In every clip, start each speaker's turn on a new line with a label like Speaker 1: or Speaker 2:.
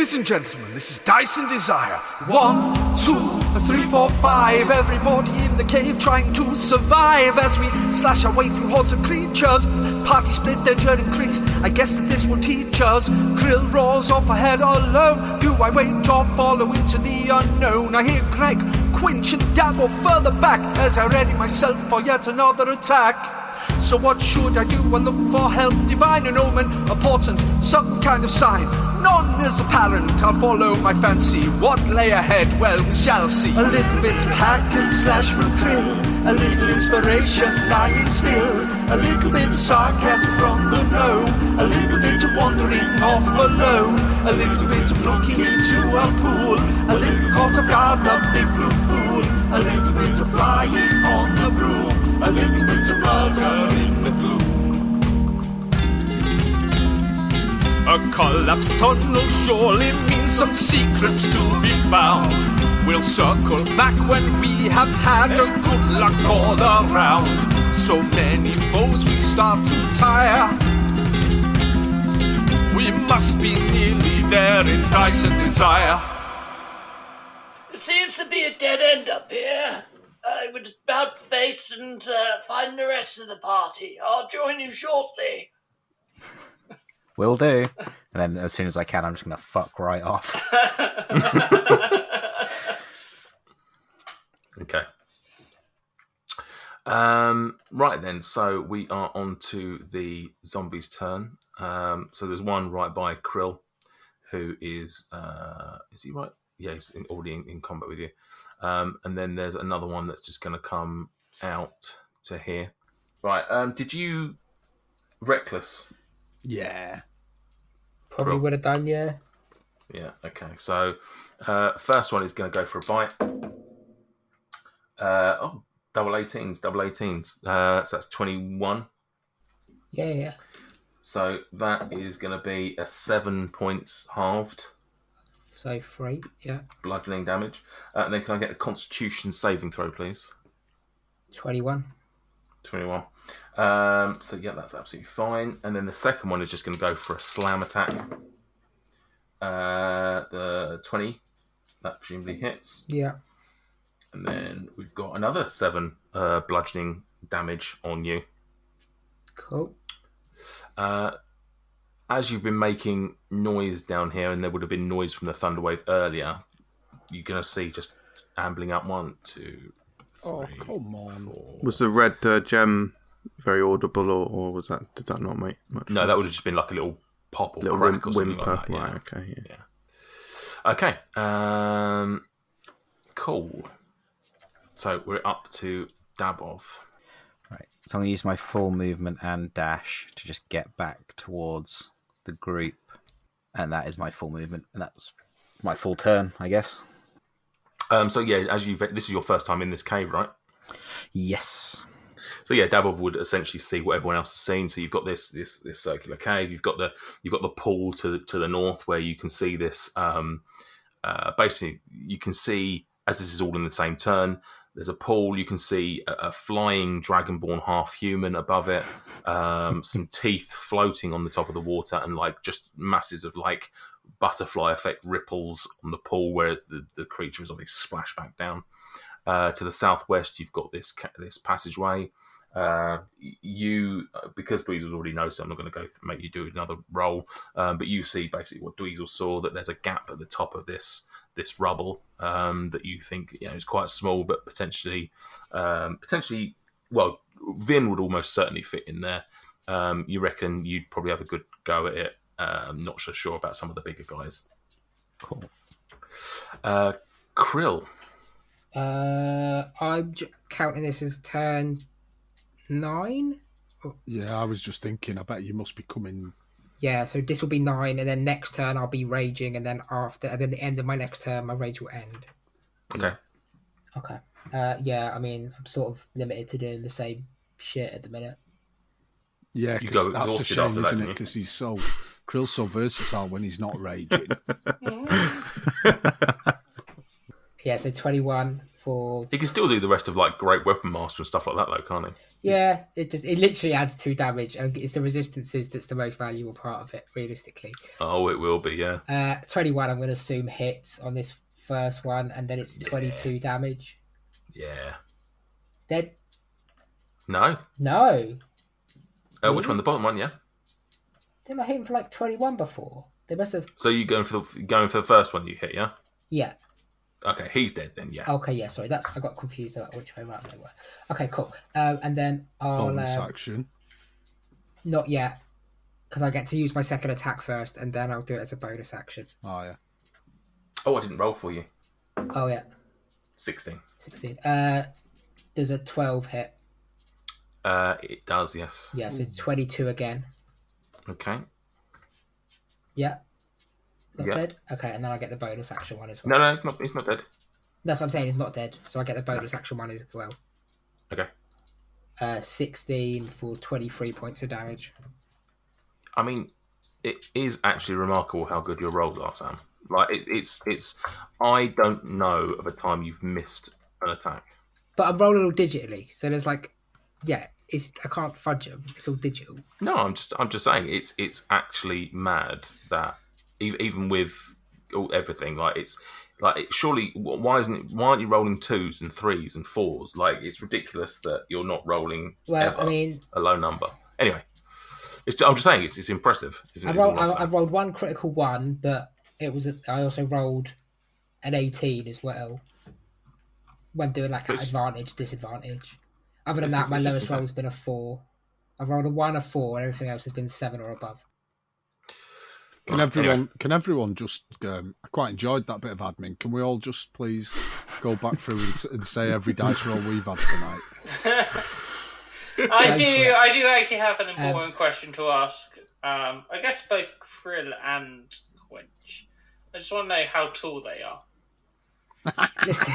Speaker 1: Ladies and gentlemen, this is Dice and Desire. 1, 2, 3, 4, 5. Everybody in the cave trying to survive as we slash our way through hordes of creatures. Party split, their dread increased. I guess that this will teach us. Krill roars off ahead alone. Do I wait or follow into the unknown? I hear Greg, Quinch and Dabble further back as I ready myself for yet another attack. So what should I do? I look for help, divine an omen, a portent, some kind of sign. None is apparent, I'll follow my fancy. What lay ahead? Well, we shall see. A little bit of hack and slash from Krill, a little inspiration lying still, a little bit of sarcasm from the gnome, a little bit of wandering off alone, a little bit of looking into a pool, a little caught off guard, a big blue fool, a little bit of flying on the broom, a little bit of murder in the gloom. A collapsed tunnel surely means some secrets to be found. We'll circle back when we have had a good luck all around. So many foes we start to tire. We must be nearly there in Dice and Desire.
Speaker 2: It seems to be a dead end up here. I would about face and find the rest of the party. I'll join you shortly.
Speaker 3: Will do. And then as soon as I can, I'm just going to fuck right off.
Speaker 4: Okay. Right then, so we are on to the zombies' turn. So there's one right by Krill, who is he right? Yeah, he's already in combat with you. And then there's another one that's just going to come out to here. Right, did you reckless?
Speaker 5: Yeah.
Speaker 6: Probably would have done, yeah.
Speaker 4: Yeah, okay. So, first one is going to go for a bite. Double 18s. So that's 21.
Speaker 6: Yeah.
Speaker 4: So that is going to be a 7 points halved.
Speaker 6: So 3, yeah.
Speaker 4: Bludgeoning damage. And then can I get a Constitution saving throw, please?
Speaker 6: 21.
Speaker 4: So yeah, that's absolutely fine. And then the second one is just going to go for a slam attack. The 20, that presumably hits.
Speaker 6: Yeah.
Speaker 4: And then we've got another 7 bludgeoning damage on you.
Speaker 6: Cool.
Speaker 4: As you've been making noise down here, and there would have been noise from the Thunderwave earlier, you're going to see just ambling up 1, 2, 3,
Speaker 5: oh, come on.
Speaker 4: 4.
Speaker 7: Was the red gem very audible, or was that? Did that not make much?
Speaker 4: No, that would have just been like a little pop or
Speaker 7: little
Speaker 4: crack or something
Speaker 7: whimper.
Speaker 4: like that.
Speaker 7: Right, okay,
Speaker 4: yeah. Okay. Cool. So we're up to Dabov.
Speaker 3: Right. So I'm going to use my full movement and dash to just get back towards the group. And that is my full movement. And that's my full turn, I guess.
Speaker 4: So yeah, this is your first time in this cave, right?
Speaker 3: Yes.
Speaker 4: So yeah, Dabov would essentially see what everyone else has seen. So you've got this circular cave. You've got the pool to the north where you can see this. Basically, you can see, as this is all in the same turn, there's a pool. You can see a flying dragonborn half-human above it, some teeth floating on the top of the water, and like just masses of like butterfly effect ripples on the pool where the creature is obviously splashed back down. To the southwest, you've got this passageway. Because Dweezil's already knows, so I'm not going to make you do another roll. But you see basically what Dweezil saw, that there's a gap at the top of this rubble that you think is quite small, but potentially, well, Vin would almost certainly fit in there. You reckon you'd probably have a good go at it. Not so sure about some of the bigger guys.
Speaker 3: Cool.
Speaker 4: Krill.
Speaker 6: I'm counting this as turn 9.
Speaker 5: Yeah, I was just thinking, I bet you must be coming.
Speaker 6: Yeah, so this will be 9, and then next turn I'll be raging, and then the end of my next turn, my rage will end.
Speaker 4: Okay.
Speaker 6: Yeah, I mean, I'm sort of limited to doing the same shit at the minute.
Speaker 5: Yeah,
Speaker 4: You go
Speaker 5: that's a
Speaker 4: exhausted
Speaker 5: shame,
Speaker 4: after that,
Speaker 5: isn't
Speaker 4: don't
Speaker 5: it?
Speaker 4: you?
Speaker 5: Because Krill's so versatile when he's not raging.
Speaker 6: Yeah, so 21 for.
Speaker 4: He can still do the rest of like Great Weapon Master and stuff like that, though, can't he?
Speaker 6: Yeah, it literally adds 2 damage, and it's the resistances that's the most valuable part of it, realistically.
Speaker 4: Oh, it will be, yeah.
Speaker 6: 21, I'm going to assume hits on this first one, and then it's 22 damage.
Speaker 4: Yeah.
Speaker 6: It's dead?
Speaker 4: No.
Speaker 6: No.
Speaker 4: Which one? The bottom one, yeah.
Speaker 6: Didn't I hit him for like 21 before? They must have.
Speaker 4: So you going for the first one you hit, yeah?
Speaker 6: Yeah.
Speaker 4: Okay, he's dead then, yeah.
Speaker 6: Okay, yeah, sorry. I got confused about which way around they were. Okay, cool. And then I'll...
Speaker 5: Bonus action.
Speaker 6: Not yet, because I get to use my second attack first, and then I'll do it as a bonus action.
Speaker 5: Oh, yeah.
Speaker 4: Oh, I didn't roll for you.
Speaker 6: Oh, yeah.
Speaker 4: 16.
Speaker 6: 16. Does a 12 hit?
Speaker 4: It does, yes.
Speaker 6: Yeah, so 22 again.
Speaker 4: Okay.
Speaker 6: Yeah. Not
Speaker 4: Yeah.
Speaker 6: dead? Okay, and then I get the bonus action one as well.
Speaker 4: No, he's not dead.
Speaker 6: That's what I'm saying, he's not dead, so I get the bonus action one as well.
Speaker 4: Okay.
Speaker 6: 16 for 23 points of damage.
Speaker 4: I mean, it is actually remarkable how good your rolls are, Sam. Like, it's. I don't know of a time you've missed an attack.
Speaker 6: But I'm rolling all digitally, so there's like, yeah, I can't fudge them. It's all digital.
Speaker 4: No, I'm just saying it's actually mad that even with everything, like it's like surely why aren't you rolling 2s and 3s and 4s? Like, it's ridiculous that you're not rolling ever a low number. Anyway, I'm just saying it's impressive.
Speaker 6: I've rolled 1 critical 1, but I also rolled an 18 as well when doing like advantage, disadvantage. Other than that, my lowest roll has been a 4. I've rolled a 1, a 4, and everything else has been 7 or above.
Speaker 5: Can everyone just? I quite enjoyed that bit of admin. Can we all just please go back through and say every dice roll we've had tonight?
Speaker 2: I do actually have an important question to ask. I guess both Krill and Quinch. I just want to know how tall they are.
Speaker 6: Listen.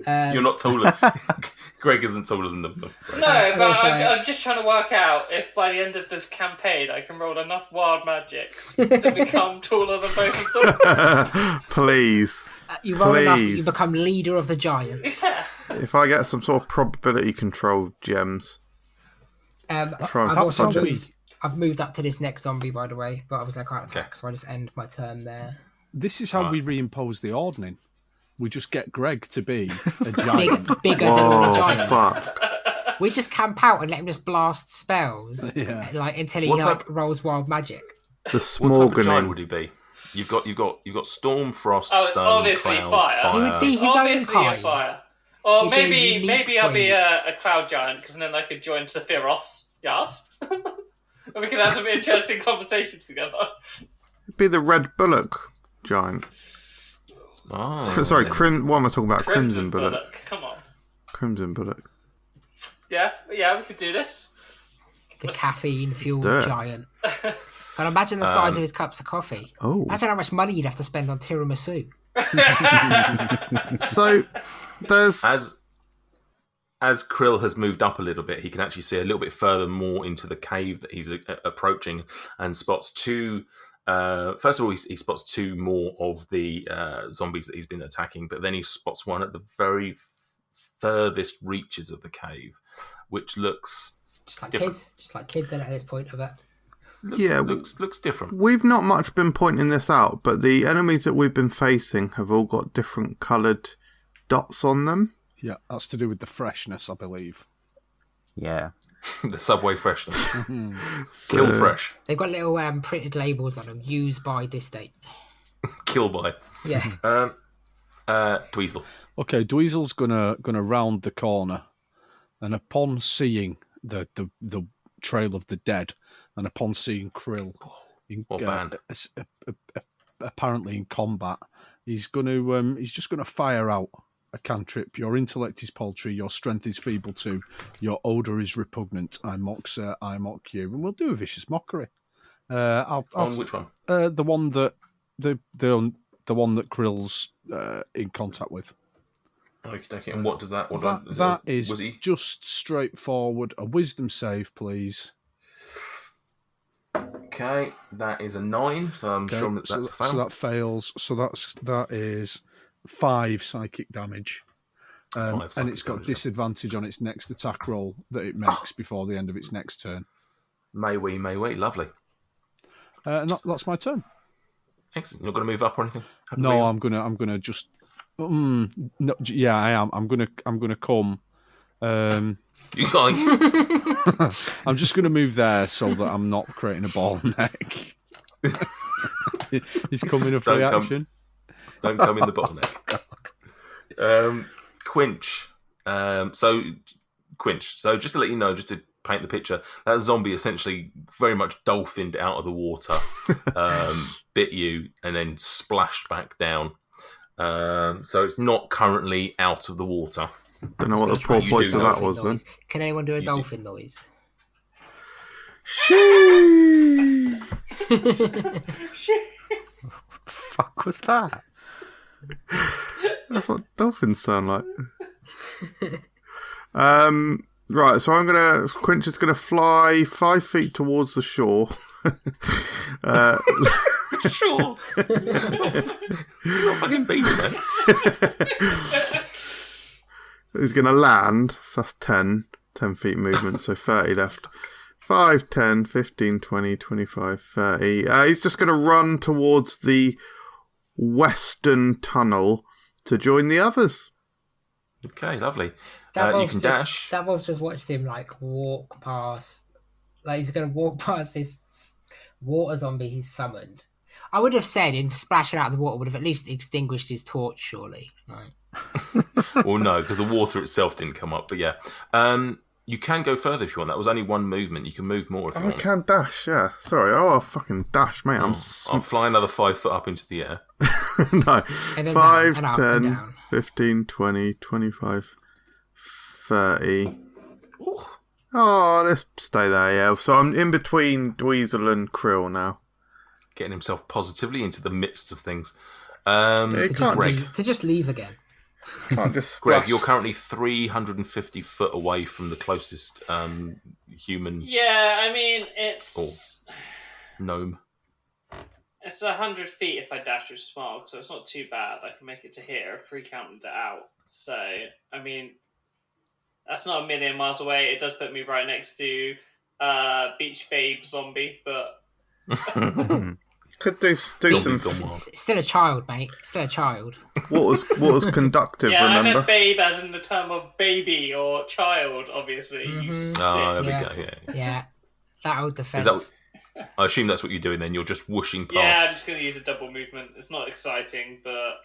Speaker 4: You're not taller. Greg isn't taller than them. Right?
Speaker 2: No, but I'm just trying to work out if by the end of this campaign I can roll enough wild magics to become taller than both of them.
Speaker 7: Please.
Speaker 6: You roll enough that you become leader of the giants.
Speaker 2: Yeah.
Speaker 7: If I get some sort of probability control gems.
Speaker 6: I've moved up to this next zombie, by the way, but obviously I can't attack, so I just end my turn there.
Speaker 5: This is how we reimpose the ordning. We just get Greg to be a giant.
Speaker 6: Bigger than all the giants.
Speaker 7: Fuck.
Speaker 6: We just camp out and let him just blast spells, until he rolls wild magic.
Speaker 7: The
Speaker 4: What type of giant
Speaker 7: Smorganing.
Speaker 4: would he be? You've got Storm, Frost,
Speaker 2: Oh, it's
Speaker 4: Stone,
Speaker 2: obviously
Speaker 4: Cloud,
Speaker 2: fire.
Speaker 6: He would be his
Speaker 2: Obviously
Speaker 6: own
Speaker 2: a
Speaker 6: kind.
Speaker 2: fire. Or
Speaker 6: He'd be a
Speaker 2: maybe
Speaker 6: unique
Speaker 2: I'll be
Speaker 6: breed.
Speaker 2: a cloud giant, because then I could join Sephiroth. Yes. And we could have some interesting conversations together.
Speaker 7: Be the Red Bullock giant.
Speaker 4: Oh,
Speaker 7: Sorry,
Speaker 4: okay.
Speaker 7: what am I talking about? Crimson Bullock.
Speaker 2: Come on.
Speaker 7: Crimson Bullock.
Speaker 2: Yeah, we could do this.
Speaker 6: The caffeine-fueled
Speaker 7: Let's do it.
Speaker 6: giant. And imagine the size of his cups of coffee.
Speaker 7: Oh.
Speaker 6: Imagine how much money you'd have to spend on tiramisu.
Speaker 7: So, there's...
Speaker 4: As Krill has moved up a little bit, he can actually see a little bit further more into the cave that he's approaching and spots 2... first of all, he spots 2 more of the zombies that he's been attacking, but then he spots one at the very furthest reaches of the cave, which looks
Speaker 6: Just like
Speaker 4: different.
Speaker 6: kids. Just like kids at this point of it.
Speaker 4: Looks different.
Speaker 7: We've not much been pointing this out, but the enemies that we've been facing have all got different coloured dots on them.
Speaker 5: Yeah, that's to do with the freshness, I believe.
Speaker 3: Yeah.
Speaker 4: The Subway freshness. Kill fresh.
Speaker 6: They've got little printed labels on them. Used by this date.
Speaker 4: Kill by.
Speaker 6: Yeah.
Speaker 4: Dweezil.
Speaker 5: Okay, Dweezil's gonna round the corner, and upon seeing the trail of the dead, and upon seeing Krill apparently in combat, he's just gonna fire out a cantrip. Your intellect is paltry, your strength is feeble too, your odour is repugnant. I mock, sir, I mock you, and we'll do a vicious mockery.
Speaker 4: On which one?
Speaker 5: The one that the one that Krill's in contact with.
Speaker 4: Okay. And what does that?
Speaker 5: That is just straightforward. A wisdom save, please.
Speaker 4: Okay, that is a 9, so I'm sure that's a fail.
Speaker 5: So that fails. So that is 5 psychic damage. And
Speaker 4: psychic
Speaker 5: it's got
Speaker 4: damage, yeah.
Speaker 5: disadvantage on its next attack roll that it makes before the end of its next turn.
Speaker 4: May we, lovely.
Speaker 5: And that's my turn.
Speaker 4: Excellent. You're not going to move up or anything?
Speaker 5: No, I'm gonna just. No, yeah, I am. I'm gonna come.
Speaker 4: You guys.
Speaker 5: I'm just gonna move there so that I'm not creating a bottleneck. He's coming a free action.
Speaker 4: Don't come in the bottleneck. Quinch. Quinch. So just to let you know, just to paint the picture, that zombie essentially very much dolphined out of the water, bit you, and then splashed back down. So it's not currently out of the water.
Speaker 7: Don't know what the poor voice of that was then.
Speaker 6: Can anyone do a dolphin noise?
Speaker 7: Shee!
Speaker 3: What the fuck was that?
Speaker 7: That's what dolphins sound like. Right, so Quinch is gonna fly 5 feet towards the shore.
Speaker 4: Sure. It's not fucking beating, man.
Speaker 7: He's gonna land, so that's 10 feet movement, so 30 left. 5, 10, 15, 20, 25, 30. He's just gonna run towards the western tunnel to join the others.
Speaker 4: Okay, lovely. You
Speaker 6: Davol's
Speaker 4: can dash.
Speaker 6: Davol's just watched him walk past. He's going to walk past this water zombie he's summoned. I would have said him splashing out of the water would have at least extinguished his torch, surely. Right.
Speaker 4: Well, no, because the water itself didn't come up. But yeah, you can go further if you want. That was only one movement. You can move more if you want.
Speaker 7: I can dash, yeah. Sorry. Oh, I'll fucking dash, mate.
Speaker 4: I'll fly another 5 foot up into the air.
Speaker 7: No.
Speaker 6: And then
Speaker 7: 5,
Speaker 6: down, and up,
Speaker 7: 10,
Speaker 6: and down.
Speaker 7: 15, 20, 25, 30.
Speaker 4: Ooh.
Speaker 7: Oh, let's stay there, yeah. So I'm in between Dweezil and Krill now.
Speaker 4: Getting himself positively into the midst of things.
Speaker 6: To just leave again.
Speaker 7: Can't just
Speaker 4: Greg,
Speaker 7: splash.
Speaker 4: you're currently 350 foot away from the closest human
Speaker 2: Yeah, I mean, it's
Speaker 4: gnome.
Speaker 2: it's 100 feet if I dash with smog, so it's not too bad. I can make it to here if we counted it out. So, I mean, that's not a million miles away. It does put me right next to Beach Babe Zombie, but
Speaker 7: Could do some.
Speaker 4: Zombie's gone wild.
Speaker 6: Still a child, mate. Still a child.
Speaker 7: What was conductive?
Speaker 2: yeah, I
Speaker 7: remember?
Speaker 2: meant babe as in the term of baby or child, obviously. You
Speaker 4: Oh,
Speaker 2: sick.
Speaker 4: there we go. Yeah.
Speaker 6: Yeah. That old defense.
Speaker 4: Is that? I assume that's what you're doing. Then you're just whooshing past.
Speaker 2: Yeah, I'm just going to use a double movement. It's not exciting, but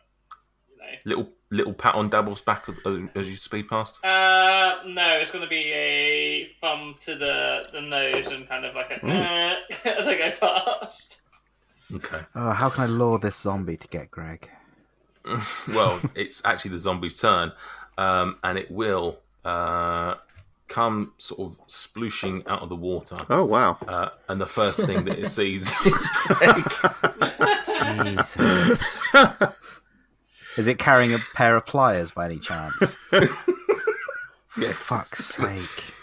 Speaker 2: you know.
Speaker 4: Little pat on Dabble's back as you speed past.
Speaker 2: No, it's going to be a thumb to the nose and kind of like a as I go past.
Speaker 4: Okay.
Speaker 3: Oh, how can I lure this zombie to get Greg?
Speaker 4: Well, it's actually the zombie's turn, and it will come sort of splooshing out of the water.
Speaker 7: Oh wow!
Speaker 4: And the first thing that it sees is Greg.
Speaker 3: Jesus. Is it carrying a pair of pliers by any chance?
Speaker 4: Yes.
Speaker 3: Fuck's sake.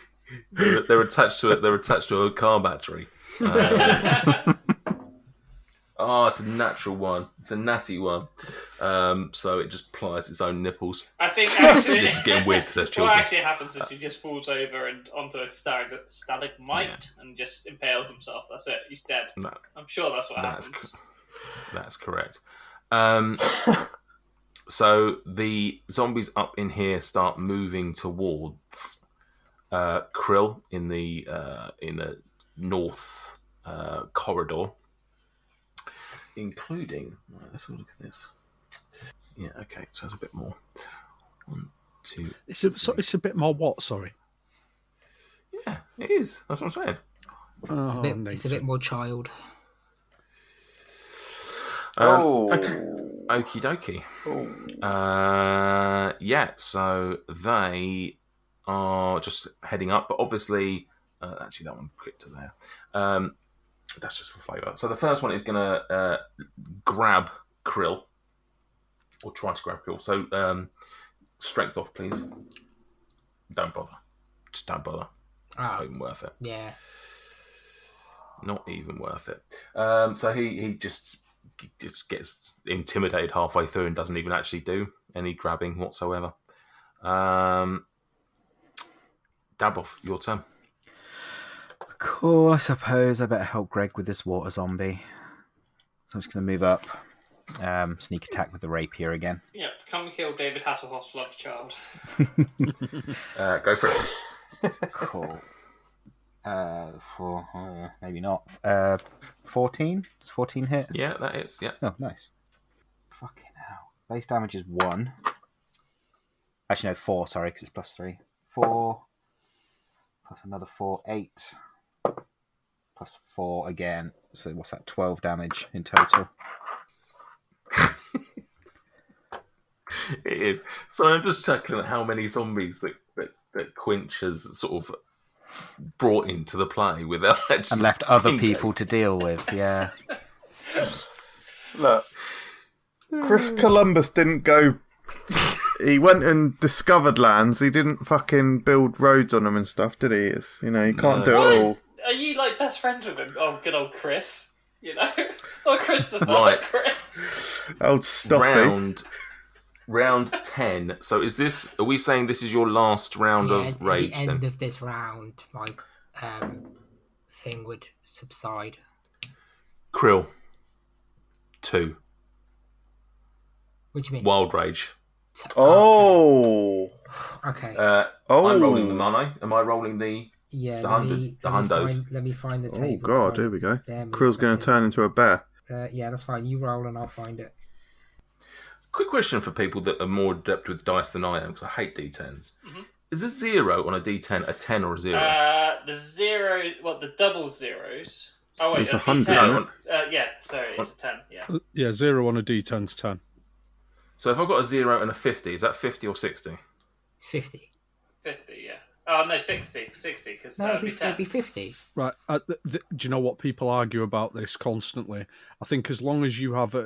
Speaker 4: They're attached to a car battery. Oh, it's a natural one. It's a natty one. So it just plies its own nipples.
Speaker 2: I think actually
Speaker 4: This is getting weird because they're
Speaker 2: what
Speaker 4: children.
Speaker 2: actually happens is he just falls over and onto a stalagmite and just impales himself. That's it. He's dead.
Speaker 4: No,
Speaker 2: I'm sure that's what happens.
Speaker 4: that's correct. So the zombies up in here start moving towards Krill in the north corridor, including. Right, let's have a look at this. Yeah, okay, so there's a bit more. 1, 2.
Speaker 5: It's a bit more what? Sorry.
Speaker 4: Yeah, it is. That's what I'm saying.
Speaker 6: It's a bit more child.
Speaker 4: Okay. Okie dokie. Yeah, so they are just heading up, but obviously, actually that one clicked to there. That's just for flavour. So the first one is going to grab Krill, or try to grab Krill. So strength off, please. Don't bother. Just don't bother. Not even worth it.
Speaker 6: Yeah.
Speaker 4: Not even worth it. So he just just gets intimidated halfway through and doesn't even actually do any grabbing whatsoever. Daboff, your turn.
Speaker 3: Cool, I suppose I better help Greg with this water zombie. So I'm just going to move up. Sneak attack with the rapier again.
Speaker 2: Yeah, come kill David Hasselhoff's love child.
Speaker 4: Go for it.
Speaker 3: Cool. Maybe not. 14? Does 14 hit?
Speaker 4: Yeah, that is. Yeah.
Speaker 3: Oh, nice. Fucking hell. Base damage is 1. Actually, no, 4, sorry, because it's plus 3. 4. Plus another 4, 8. Plus 4 again. So what's that? 12 damage in total.
Speaker 4: It is. So I'm just checking at how many zombies that Quinch has sort of brought into the play without actually
Speaker 3: And left other people to deal with, yeah.
Speaker 7: Look, Chris Columbus didn't go. He went and discovered lands. He didn't fucking build roads on them and stuff, did he? It's, you can't do it all.
Speaker 2: Are you like best friends with him? Oh, good old Chris. Or Christopher.
Speaker 4: Right.
Speaker 2: Chris.
Speaker 7: Old stuffy.
Speaker 4: Round 10. So are we saying this is your last round of rage?
Speaker 6: At the end
Speaker 4: then?
Speaker 6: of this round, my thing would subside.
Speaker 4: Krill. 2.
Speaker 6: What do you mean?
Speaker 4: Wild rage.
Speaker 7: Oh.
Speaker 6: Okay.
Speaker 4: I'm rolling them, aren't I? Am I rolling the hundos?
Speaker 6: Let me find the
Speaker 7: Oh
Speaker 6: table.
Speaker 7: God, here we go. Krill's going to turn into a bear.
Speaker 6: Yeah, that's fine. You roll and I'll find it.
Speaker 4: Quick question for people that are more adept with dice than I am, because I hate D10s. Mm-hmm. Is a 0 on a D10 a 10 or a 0?
Speaker 2: The 0, the double zeros. Oh, wait,
Speaker 7: it's
Speaker 2: a
Speaker 7: 100.
Speaker 2: D10. Yeah, sorry, it's a 10, yeah.
Speaker 5: Yeah, 0 on a D10's 10.
Speaker 4: So if I've got a 0 and a 50, is that 50 or 60?
Speaker 6: It's 50.
Speaker 2: 50, yeah. Oh, no, 60, because
Speaker 6: No,
Speaker 2: that would be 10.
Speaker 6: it'd be 50.
Speaker 5: Right. Do you know what people argue about this constantly? I think as long as you have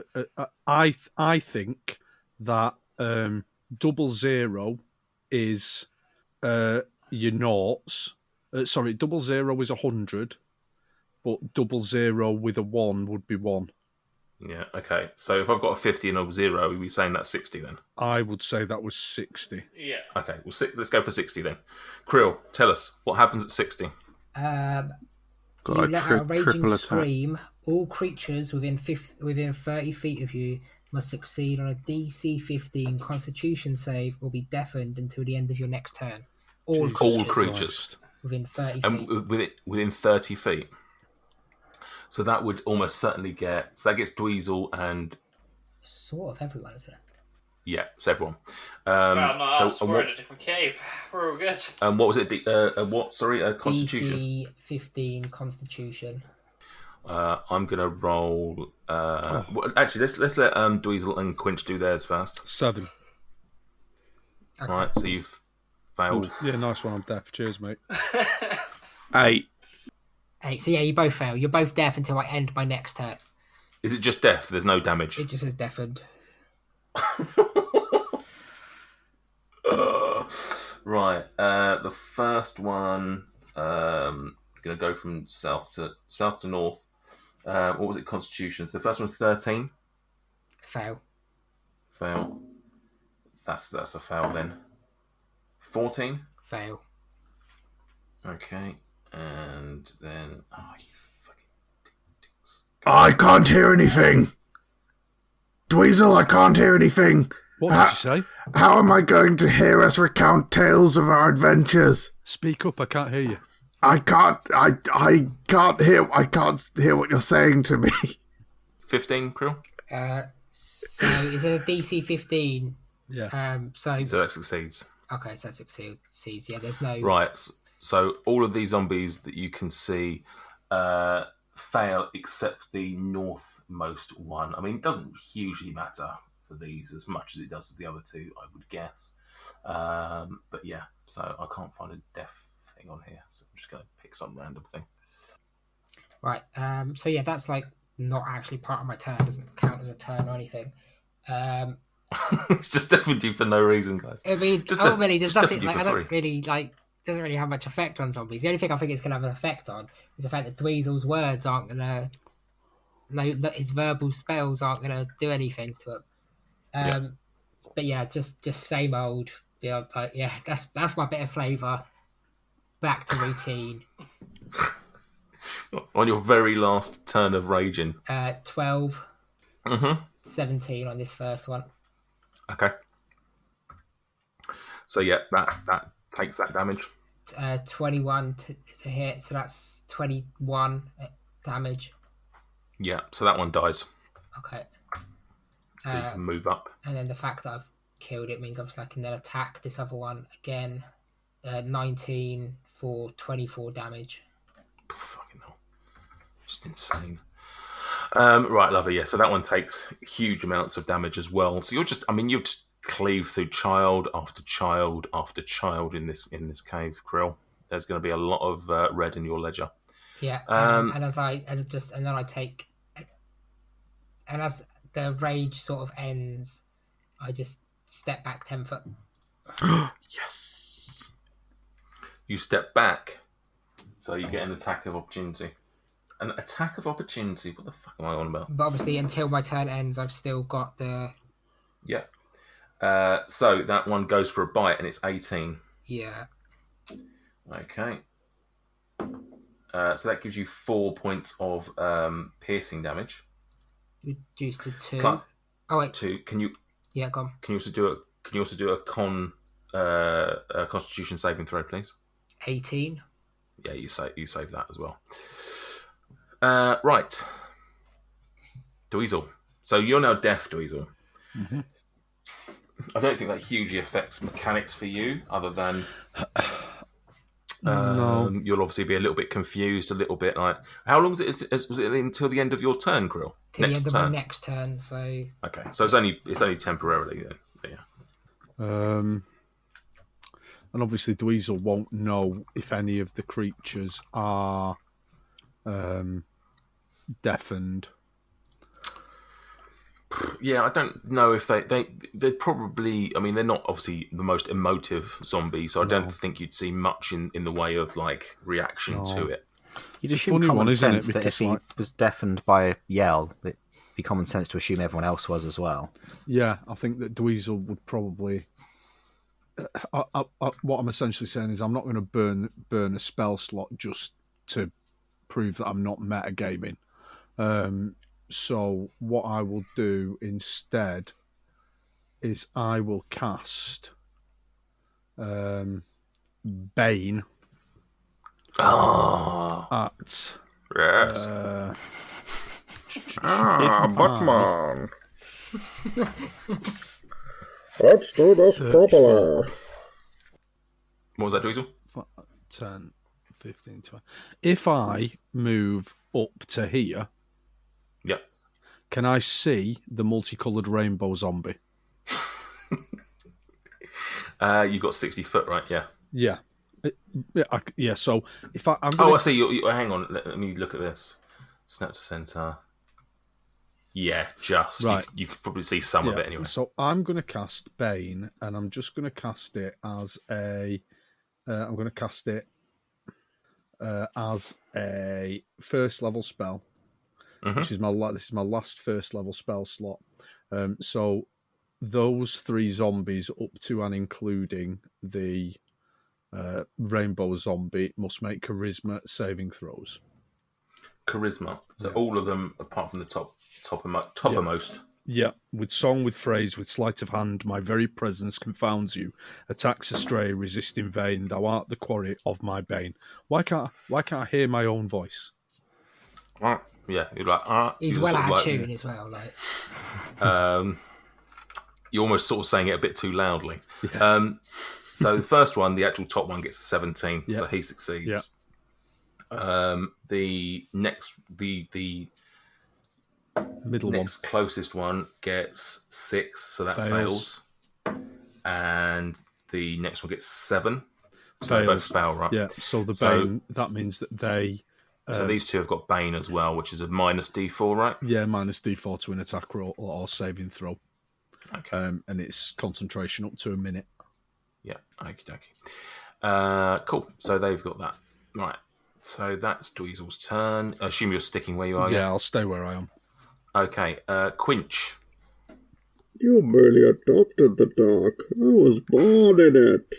Speaker 5: I think that 00 is your noughts. Sorry, 00 is 100, but 00 with a 1 would be 1.
Speaker 4: Yeah, okay. So if I've got a 50 and a 0, are we saying that's 60 then?
Speaker 5: I would say that was 60.
Speaker 2: Yeah.
Speaker 4: Okay, well, let's go for 60 then. Krill, tell us, what happens at 60?
Speaker 6: You let out a raging scream. All creatures within 30 feet of you must succeed on a DC 15 Constitution save or be deafened until the end of your next turn. All creatures within 30 feet.
Speaker 4: And within 30 feet? So that would almost certainly get... So that gets Dweezil and...
Speaker 6: Sort of everyone, isn't it?
Speaker 4: Yeah, it's everyone.
Speaker 2: Well, not us. We're in a different cave. We're all good.
Speaker 4: What was it? Constitution?
Speaker 6: DC 15 Constitution.
Speaker 4: I'm going to roll... Actually, let's let Dweezil and Quinch do theirs first.
Speaker 5: 7.
Speaker 6: Okay.
Speaker 4: All right, so you've failed.
Speaker 5: Ooh, yeah, nice one. I'm deaf. Cheers, mate.
Speaker 7: 8.
Speaker 6: 8. So yeah, you both fail. You're both deaf until I end my next turn.
Speaker 4: Is it just deaf? There's no damage?
Speaker 6: It just says deafened.
Speaker 4: Right. The first one, going to go from south to north. What was it? Constitution. So the first one's 13.
Speaker 6: Fail.
Speaker 4: Fail. That's a fail then. 14.
Speaker 6: Fail.
Speaker 4: Okay. And then... Oh, you fucking dicks.
Speaker 7: I can't hear anything. Dweezil, I can't hear anything.
Speaker 5: What did you say?
Speaker 7: How am I going to hear us recount tales of our adventures?
Speaker 5: Speak up, I can't hear you.
Speaker 7: I can't hear what you're saying to me.
Speaker 4: 15, Krill?
Speaker 6: So is it a DC 15?
Speaker 5: Yeah.
Speaker 4: So that succeeds.
Speaker 6: Okay, so that succeeds. Yeah, there's no...
Speaker 4: Right. So all of these zombies that you can see fail except the northmost one. I mean, it doesn't hugely matter for these as much as it does for the other two, I would guess. But yeah, so I can't find a deaf thing on here, so I'm just going to pick some random thing.
Speaker 6: Right. So yeah, that's like not actually part of my turn. Doesn't count as a turn or anything.
Speaker 4: It's just deafened you for no reason, guys.
Speaker 6: I mean,
Speaker 4: Just
Speaker 6: ultimately, there's
Speaker 4: just
Speaker 6: nothing.
Speaker 4: deafened you
Speaker 6: Like, I
Speaker 4: for
Speaker 6: don't
Speaker 4: free.
Speaker 6: really like. Doesn't really have much effect on zombies. The only thing I think it's going to have an effect on is the fact that Dweezil's words aren't going to his verbal spells aren't going to do anything to him. But yeah, just same old. Yeah, but yeah, that's my bit of flavour. Back to routine.
Speaker 4: On your very last turn of raging.
Speaker 6: 12.
Speaker 4: Mm-hmm.
Speaker 6: 17 on this first one.
Speaker 4: Okay. So yeah, that takes that damage.
Speaker 6: 21 to hit, so that's 21 damage.
Speaker 4: Yeah, so that one dies.
Speaker 6: Okay.
Speaker 4: So you can move up.
Speaker 6: And then the fact that I've killed it means obviously I can then attack this other one again. 19 for 24 damage.
Speaker 4: Fucking hell. Just insane. Right, lovely. Yeah, so that one takes huge amounts of damage as well. So you'll just cleave through child after child after child in this cave, Krill. There's going to be a lot of red in your ledger.
Speaker 6: Yeah, and then I take, and as the rage sort of ends, I just step back 10 foot.
Speaker 7: Yes.
Speaker 4: You step back, so you get an attack of opportunity. An attack of opportunity? What the fuck am I on about?
Speaker 6: But obviously, until my turn ends, I've still got the...
Speaker 4: Yeah. So that one goes for a bite, and it's 18.
Speaker 6: Yeah.
Speaker 4: Okay. So that gives you 4 points of piercing damage.
Speaker 6: Reduced to 2.
Speaker 4: Plus,
Speaker 6: oh wait.
Speaker 4: 2. Can you?
Speaker 6: Yeah, go on.
Speaker 4: Can you also do a Constitution saving throw, please?
Speaker 6: 18.
Speaker 4: Yeah, you save that as well. Right. Dweezil. So you're now deaf, Dweezil.
Speaker 5: Mm-hmm.
Speaker 4: I don't think that hugely affects mechanics for you, other than
Speaker 5: no.
Speaker 4: You'll obviously be a little bit confused, a little bit like... How long was it until the end of your turn, Krill?
Speaker 6: Till the end of my next turn, so...
Speaker 4: Okay, so it's only temporarily then. Yeah.
Speaker 5: And obviously Dweezil won't know if any of the creatures are deafened.
Speaker 4: Yeah, I don't know if they'd probably... I mean, they're not obviously the most emotive zombies, so I don't think you'd see much in the way of like reaction to it.
Speaker 3: You'd
Speaker 5: It's a
Speaker 3: assume
Speaker 5: funny
Speaker 3: common
Speaker 5: one, isn't
Speaker 3: sense
Speaker 5: it?
Speaker 3: that if
Speaker 5: Because,
Speaker 3: he
Speaker 5: like-
Speaker 3: was deafened by a yell, it'd be common sense to assume everyone else was as well.
Speaker 5: Yeah, I think that Dweezil would probably... what I'm essentially saying is I'm not going to burn a spell slot just to prove that I'm not metagaming. So what I will do instead is I will cast Bane at...
Speaker 4: Yes.
Speaker 7: Batman. Let's do this properly.
Speaker 4: What was that, Dweezil?
Speaker 5: 10, 15, 20. If I move up to here,
Speaker 4: Yeah.
Speaker 5: can I see the multicoloured rainbow zombie?
Speaker 4: You've got 60 foot, right? Yeah.
Speaker 5: Yeah. Yeah, so if I'm
Speaker 4: Oh,
Speaker 5: gonna...
Speaker 4: I see. You hang on. Let me look at this. Snap to center. Yeah, just.
Speaker 5: Right.
Speaker 4: You could probably see some of it anyway.
Speaker 5: So I'm going to cast Bane, and I'm just going to cast it as a... I'm going to cast it as a first level spell, which is this is my last first level spell slot. So those 3 zombies up to and including the rainbow zombie must make charisma saving throws.
Speaker 4: Charisma. So all of them, apart from the toppermost.
Speaker 5: Yeah, with song, with phrase, with sleight of hand, my very presence confounds you. Attacks astray, resist in vain. Thou art the quarry of my bane. Why can't I hear my own voice?
Speaker 4: Yeah, you're like
Speaker 6: He's
Speaker 4: you're
Speaker 6: well
Speaker 4: sort of
Speaker 6: out of
Speaker 4: like-
Speaker 6: tune as well. Like
Speaker 4: You're almost sort of saying it a bit too loudly.
Speaker 5: Yeah.
Speaker 4: So the first one, the actual top one, gets a 17,
Speaker 5: Yeah.
Speaker 4: so he succeeds. The
Speaker 5: Middle
Speaker 4: next closest one gets 6, so that fails. And the next one gets 7. So they both fail, right?
Speaker 5: Yeah, so the
Speaker 4: So-
Speaker 5: Bane, that means that they...
Speaker 4: So these two have got Bane as well, which is a minus D4, right?
Speaker 5: Yeah, minus D4 to an attack roll or saving throw.
Speaker 4: Okay.
Speaker 5: And it's concentration up to a minute.
Speaker 4: Yeah, okie dokie. Cool. So they've got that. Right. So that's Dweezil's turn. I assume you're sticking where you are.
Speaker 5: Yeah, I'll stay where I am.
Speaker 4: Okay, Quinch.
Speaker 7: You merely adopted the dark. I was born in it.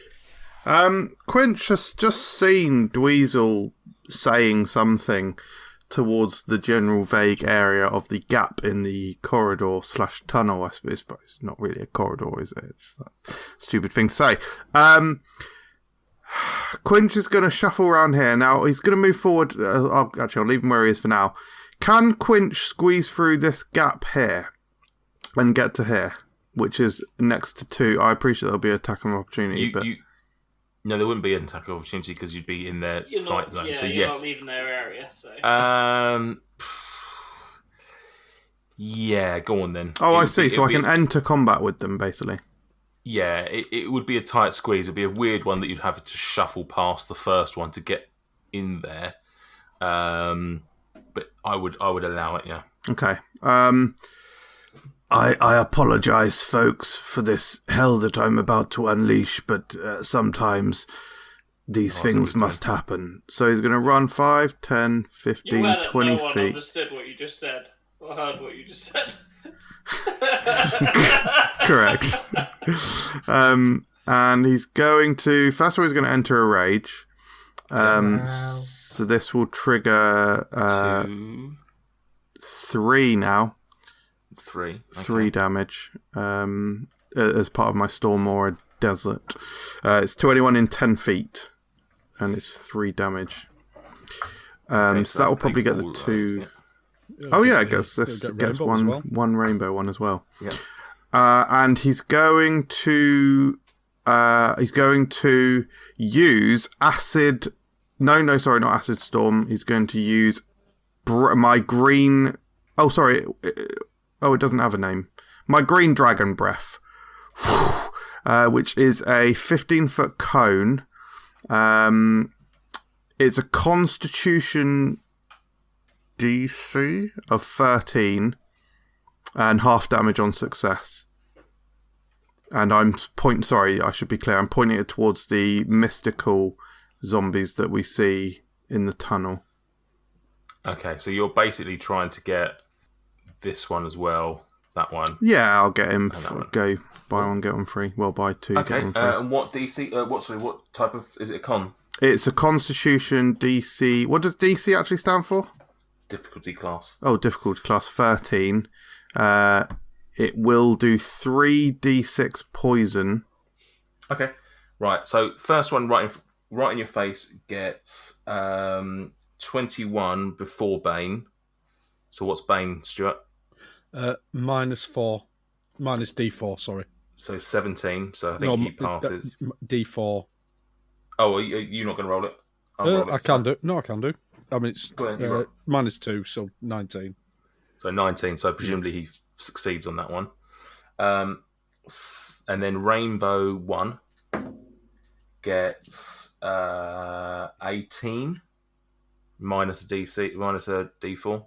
Speaker 7: Quinch has just seen Dweezil saying something towards the general vague area of the gap in the corridor/tunnel, I suppose, but it's not really a corridor, is it? It's a stupid thing to say. Quinch is going to shuffle around here. Now, he's going to move forward. I'll leave him where he is for now. Can Quinch squeeze through this gap here and get to here, which is next to 2? I appreciate there'll be an attack of opportunity, but...
Speaker 4: No, there wouldn't be an attack of opportunity because you'd be in their fight zone.
Speaker 2: Yeah,
Speaker 4: so
Speaker 2: you're
Speaker 4: yes,
Speaker 2: not leaving their area. So.
Speaker 4: Yeah, go on then.
Speaker 7: Oh, I see. So I can enter combat with them, basically.
Speaker 4: Yeah, it would be a tight squeeze. It'd be a weird one that you'd have to shuffle past the first one to get in there. But I would allow it. Yeah.
Speaker 7: Okay. I apologise, folks, for this hell that I'm about to unleash, but sometimes these things must happen. So he's going to run 5, 10, 15, 20
Speaker 2: no
Speaker 7: feet.
Speaker 2: one understood what you just said, or heard what you just said.
Speaker 7: Correct. And he's going to... First of all, he's going to enter a rage. So this will trigger 3 now.
Speaker 4: 3. Okay.
Speaker 7: 3 damage as part of my Storm Aura Desert. It's to anyone in 10 feet, and it's 3 damage. So that will probably get the 2. Oh yeah, I guess this gets one rainbow one as well.
Speaker 4: Yeah.
Speaker 7: And he's going to use acid. No, sorry, not acid storm. He's going to use my green. Oh, sorry. Oh, it doesn't have a name. My green dragon breath, which is a 15-foot cone. It's a Constitution DC of 13 and half damage on success. And sorry, I should be clear. I'm pointing it towards the mystical zombies that we see in the tunnel.
Speaker 4: Okay, so you're basically trying to get this one as well. That one.
Speaker 7: Yeah, I'll get him. Go buy one, get one free. Well, buy 2,
Speaker 4: okay,
Speaker 7: get one free.
Speaker 4: And what DC? What type of? Is it a con?
Speaker 7: It's a Constitution DC. What does DC actually stand for?
Speaker 4: Difficulty class.
Speaker 7: Oh, difficulty class 13. It will do 3d6 poison.
Speaker 4: Okay, right. So first one, right in your face, gets 21 before Bane. So what's Bane, Stuart?
Speaker 5: -4, minus D4. Sorry.
Speaker 4: So 17. So I think he passes.
Speaker 5: D4.
Speaker 4: Oh, are you not going to roll it? Roll it.
Speaker 5: I can do. No, I can do. I mean, it's
Speaker 4: Well,
Speaker 5: -2, so 19.
Speaker 4: So 19. So presumably he succeeds on that one. And then Rainbow 1 gets 18 minus a DC minus a D4.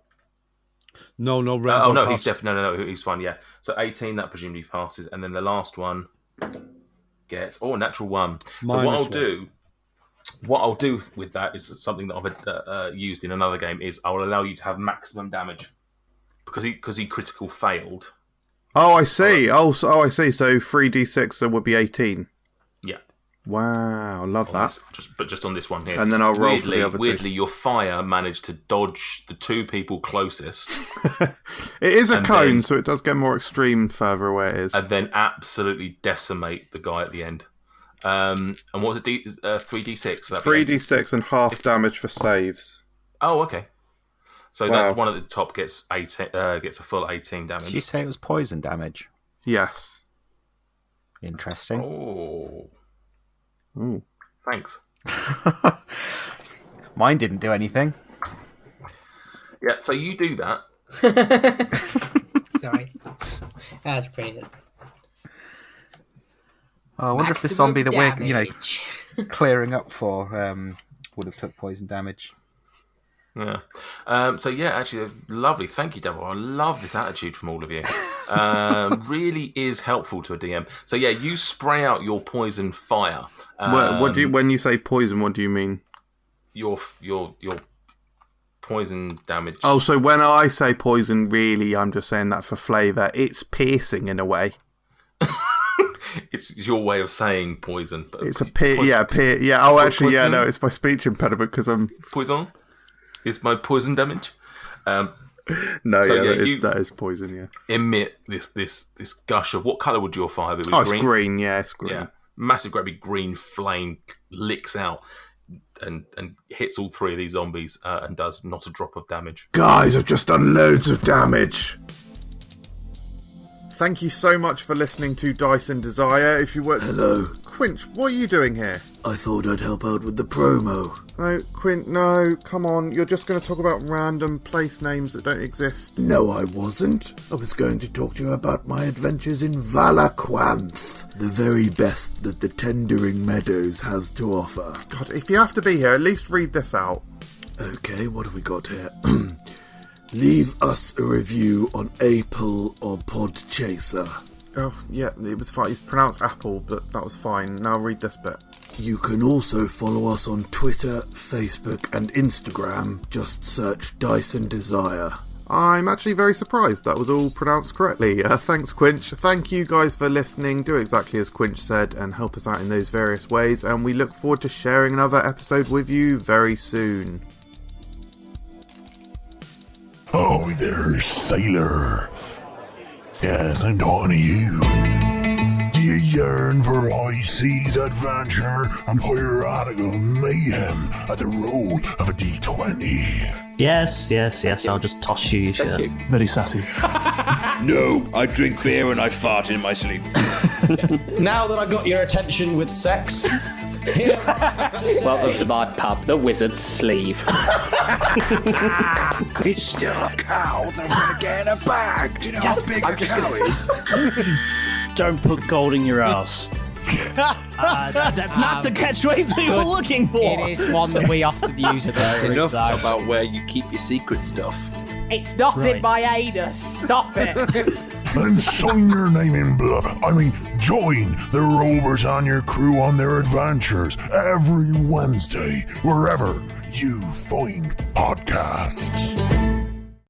Speaker 5: No, Rainbow.
Speaker 4: No, he's definitely no, he's fine. Yeah, so 18 that presumably passes, and then the last one gets natural 1. So what I'll do with that is something that I've used in another game. Is I will allow you to have maximum damage because he critical failed.
Speaker 7: Oh, I see. I see. So 3d6 would be 18.
Speaker 4: Yeah.
Speaker 7: Wow, love that.
Speaker 4: Just on this one here.
Speaker 7: And then I'll roll for the other 2.
Speaker 4: Weirdly, your fire managed to dodge the 2 people closest.
Speaker 7: It is a cone, so it does get more extreme further away it is.
Speaker 4: And then absolutely decimate the guy at the end. And what was it? 3d6?
Speaker 7: 3d6 and half damage for saves.
Speaker 4: Oh, okay. So that one at the top gets 18, gets a full 18 damage.
Speaker 3: Did you say it was poison damage?
Speaker 7: Yes.
Speaker 3: Interesting.
Speaker 4: Oh.
Speaker 7: Ooh.
Speaker 4: Thanks.
Speaker 3: Mine didn't do anything.
Speaker 4: Yeah, so you do that.
Speaker 6: Sorry. That was pretty good.
Speaker 3: Oh, I wonder if the zombie that we're clearing up for would have took poison damage.
Speaker 4: Yeah. Actually, lovely. Thank you, Devil. I love this attitude from all of you. Really is helpful to a DM. So yeah, you spray out your poison fire.
Speaker 7: When you say poison, what do you mean?
Speaker 4: your poison damage.
Speaker 7: Oh, so when I say poison, really, I'm just saying that for flavour. It's piercing in a way.
Speaker 4: It's your way of saying poison. But
Speaker 7: It's yeah. Oh, actually, yeah. No, it's my speech impediment because I'm
Speaker 4: poison. Is my poison damage?
Speaker 7: No,
Speaker 4: So,
Speaker 7: that is poison. Yeah.
Speaker 4: Emit this gush of what colour would your fire be?
Speaker 7: It's green. Yeah, it's green.
Speaker 4: Yeah, massive, great big green flame licks out and hits all three of these zombies and does not a drop of damage.
Speaker 7: Guys, I've just done loads of damage. Thank you so much for listening to Dice and Desire. If you were...
Speaker 8: Hello.
Speaker 7: Quinch, what are you doing here?
Speaker 8: I thought I'd help out with the promo.
Speaker 7: No, Quint, no, come on. You're just going to talk about random place names that don't exist.
Speaker 8: No, I wasn't. I was going to talk to you about my adventures in Valaquanth, the very best that the Tendering Meadows has to offer.
Speaker 7: God, if you have to be here, at least read this out.
Speaker 8: Okay, what have we got here? Leave us a review on Apple or Podchaser.
Speaker 7: Oh, yeah, it was fine. It's pronounced Apple, but that was fine. Now read this bit.
Speaker 8: You can also follow us on Twitter, Facebook and Instagram. Just search Dice and Desire.
Speaker 7: I'm actually very surprised that was all pronounced correctly. Thanks, Quinch. Thank you guys for listening. Do exactly as Quinch said and help us out in those various ways. And we look forward to sharing another episode with you very soon.
Speaker 9: Oh, there, sailor. Yes, I'm talking to you. Do you yearn for high seas adventure and piratical mayhem at the roll of a D20?
Speaker 10: Yes, I'll just toss you your shirt.
Speaker 9: Very sassy.
Speaker 11: No, I drink beer and I fart in my sleep.
Speaker 12: Now that I got your attention with sex...
Speaker 13: Welcome to my pub, the Wizard's Sleeve.
Speaker 9: It's still a cow that I'm going to get in a bag. Do you know how big a cow is?
Speaker 10: Don't put gold in your ass. That's not the catchphrase we were looking for.
Speaker 13: It is one that we often use at this group,
Speaker 11: Enough
Speaker 13: though.
Speaker 11: about where you keep your secret stuff.
Speaker 14: It's not in my anus. Stop it.
Speaker 9: Then sign your name in blood. Join the Rovers and your crew on their adventures every Wednesday, wherever you find podcasts.